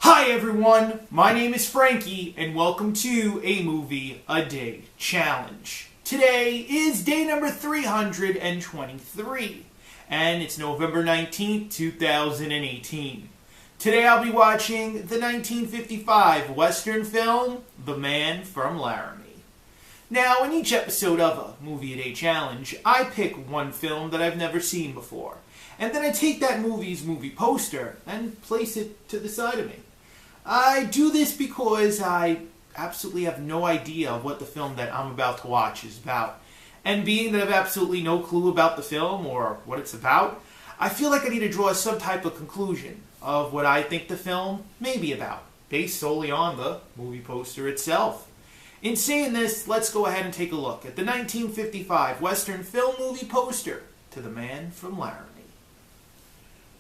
Hi everyone, my name is Frankie and welcome to a Movie a Day Challenge. Today is day number 323 and it's November 19th, 2018. Today I'll be watching the 1955 Western film, The Man from Laramie. Now in each episode of a Movie a Day Challenge, I pick one film that I've never seen before. And then I take that movie's movie poster and place it to the side of me. I do this because I absolutely have no idea what the film that I'm about to watch is about. And being that I have absolutely no clue about the film or what it's about, I feel like I need to draw some type of conclusion of what I think the film may be about, based solely on the movie poster itself. In saying this, let's go ahead and take a look at the 1955 Western film movie poster to The Man from Laramie.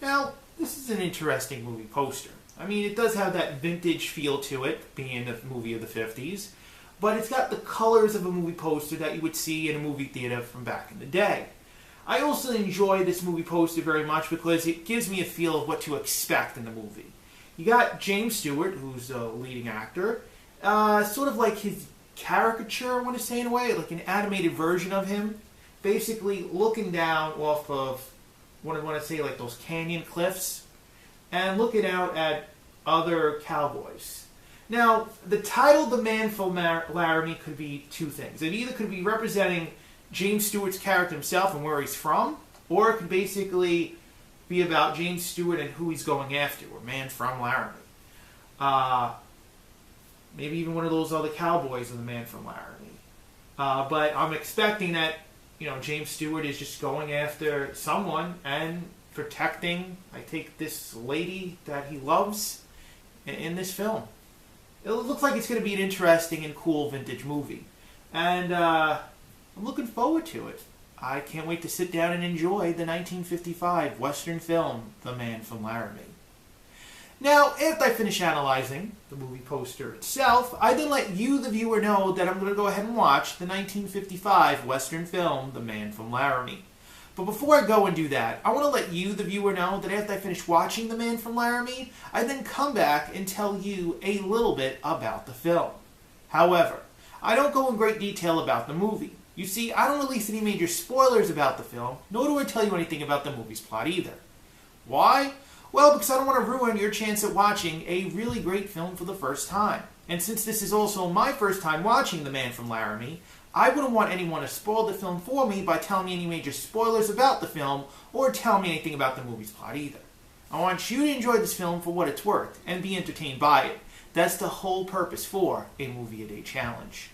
Now, this is an interesting movie poster. I mean, it does have that vintage feel to it, being a movie of the 50s, but it's got the colors of a movie poster that you would see in a movie theater from back in the day. I also enjoy this movie poster very much because it gives me a feel of what to expect in the movie. You got James Stewart, who's a leading actor, sort of like his caricature, I want to say in a way, like an animated version of him, basically looking down off of what I want to say, like those canyon cliffs, and looking out at other cowboys. Now, the title The Man from Laramie could be two things. It either could be representing James Stewart's character himself and where he's from, or it could basically be about James Stewart and who he's going after, or Man from Laramie. Maybe even one of those other cowboys of The Man from Laramie. But I'm expecting that James Stewart is just going after someone and protecting, I take this lady that he loves in this film. It looks like it's going to be an interesting and cool vintage movie. And I'm looking forward to it. I can't wait to sit down and enjoy the 1955 Western film, The Man from Laramie. Now, after I finish analyzing the movie poster itself, I then let you, the viewer, know that I'm going to go ahead and watch the 1955 Western film, The Man from Laramie. But before I go and do that, I want to let you, the viewer, know that after I finish watching The Man from Laramie, I then come back and tell you a little bit about the film. However, I don't go in great detail about the movie. You see, I don't release any major spoilers about the film, nor do I tell you anything about the movie's plot either. Why? Well, because I don't want to ruin your chance at watching a really great film for the first time. And since this is also my first time watching The Man from Laramie, I wouldn't want anyone to spoil the film for me by telling me any major spoilers about the film or tell me anything about the movie's plot either. I want you to enjoy this film for what it's worth and be entertained by it. That's the whole purpose for a Movie a Day Challenge.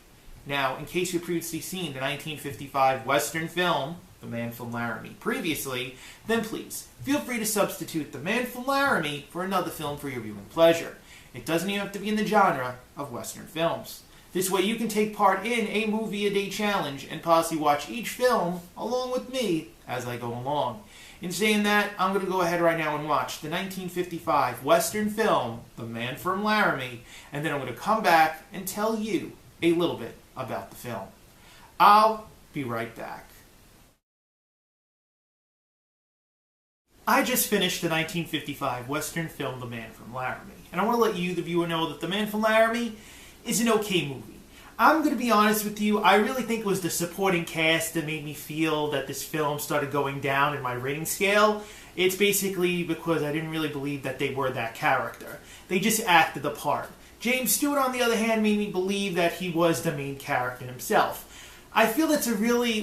Now, in case you've previously seen the 1955 Western film, The Man from Laramie, previously, then please, feel free to substitute The Man from Laramie for another film for your viewing pleasure. It doesn't even have to be in the genre of Western films. This way you can take part in a Movie a Day Challenge and possibly watch each film along with me as I go along. In saying that, I'm going to go ahead right now and watch the 1955 Western film, The Man from Laramie, and then I'm going to come back and tell you a little bit about the film. I'll be right back. I just finished the 1955 Western film, The Man from Laramie, and I want to let you, the viewer, know that The Man from Laramie is an okay movie. I'm going to be honest with you, I really think it was the supporting cast that made me feel that this film started going down in my rating scale. It's basically because I didn't really believe that they were that character. They just acted the part. James Stewart, on the other hand, made me believe that he was the main character himself. I feel that's a really,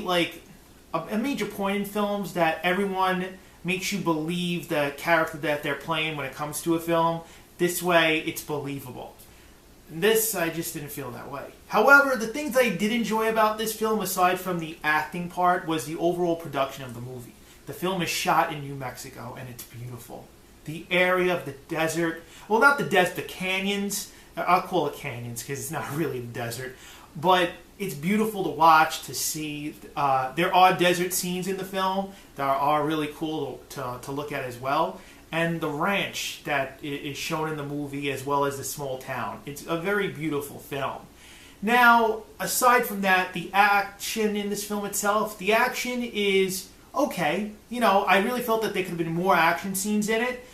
a major point in films, that everyone makes you believe the character that they're playing when it comes to a film. This way, it's believable. This, I just didn't feel that way. However, the things I did enjoy about this film, aside from the acting part, was the overall production of the movie. The film is shot in New Mexico, and it's beautiful. The area of the desert, well, not the desert, the canyons. I'll call it canyons because it's not really the desert. But it's beautiful to watch, to see. There are desert scenes in the film that are really cool to look at as well. And the ranch that is shown in the movie, as well as the small town. It's a very beautiful film. Now, aside from that, the action in this film itself, the action is okay. I really felt that there could have been more action scenes in it.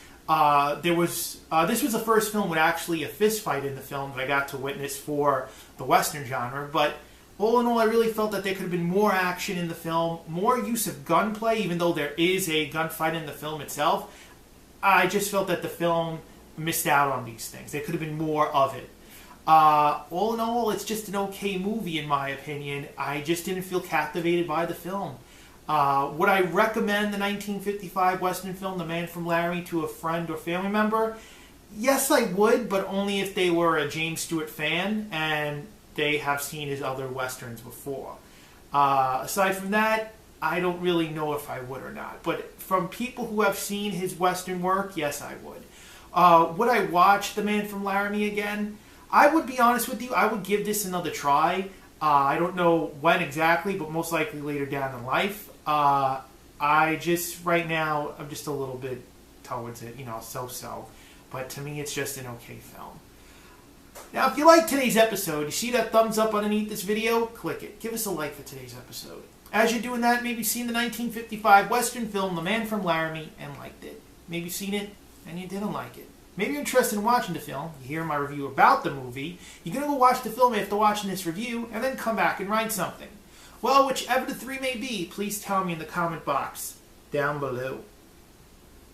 This was the first film with actually a fist fight in the film that I got to witness for the Western genre, but all in all, I really felt that there could have been more action in the film, more use of gunplay, even though there is a gunfight in the film itself. I just felt that the film missed out on these things. There could have been more of it. All in all, it's just an okay movie in my opinion. I just didn't feel captivated by the film. Would I recommend the 1955 Western film, The Man from Laramie, to a friend or family member? Yes, I would, but only if they were a James Stewart fan and they have seen his other Westerns before. Aside from that, I don't really know if I would or not. But from people who have seen his Western work, yes, I would. Would I watch The Man from Laramie again? I would be honest with you, I would give this another try. I don't know when exactly, but most likely later down in life. Right now, I'm just a little bit towards it, so-so. But to me, it's just an okay film. Now, if you like today's episode, you see that thumbs up underneath this video? Click it. Give us a like for today's episode. As you're doing that, maybe you've seen the 1955 Western film, The Man from Laramie, and liked it. Maybe you've seen it and you didn't like it. Maybe you're interested in watching the film. You hear my review about the movie. You're going to go watch the film after watching this review, and then come back and write something. Well, whichever the three may be, please tell me in the comment box down below.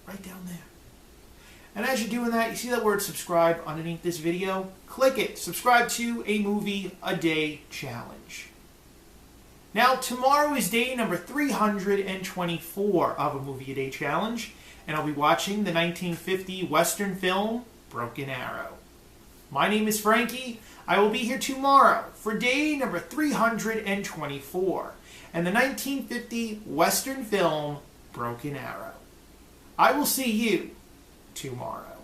Right down there. And as you're doing that, you see that word subscribe underneath this video? Click it. Subscribe to a Movie a Day Challenge. Now, tomorrow is day number 324 of a Movie a Day Challenge, and I'll be watching the 1950 Western film, Broken Arrow. My name is Frankie. I will be here tomorrow for day number 324 and the 1950 Western film, Broken Arrow. I will see you tomorrow.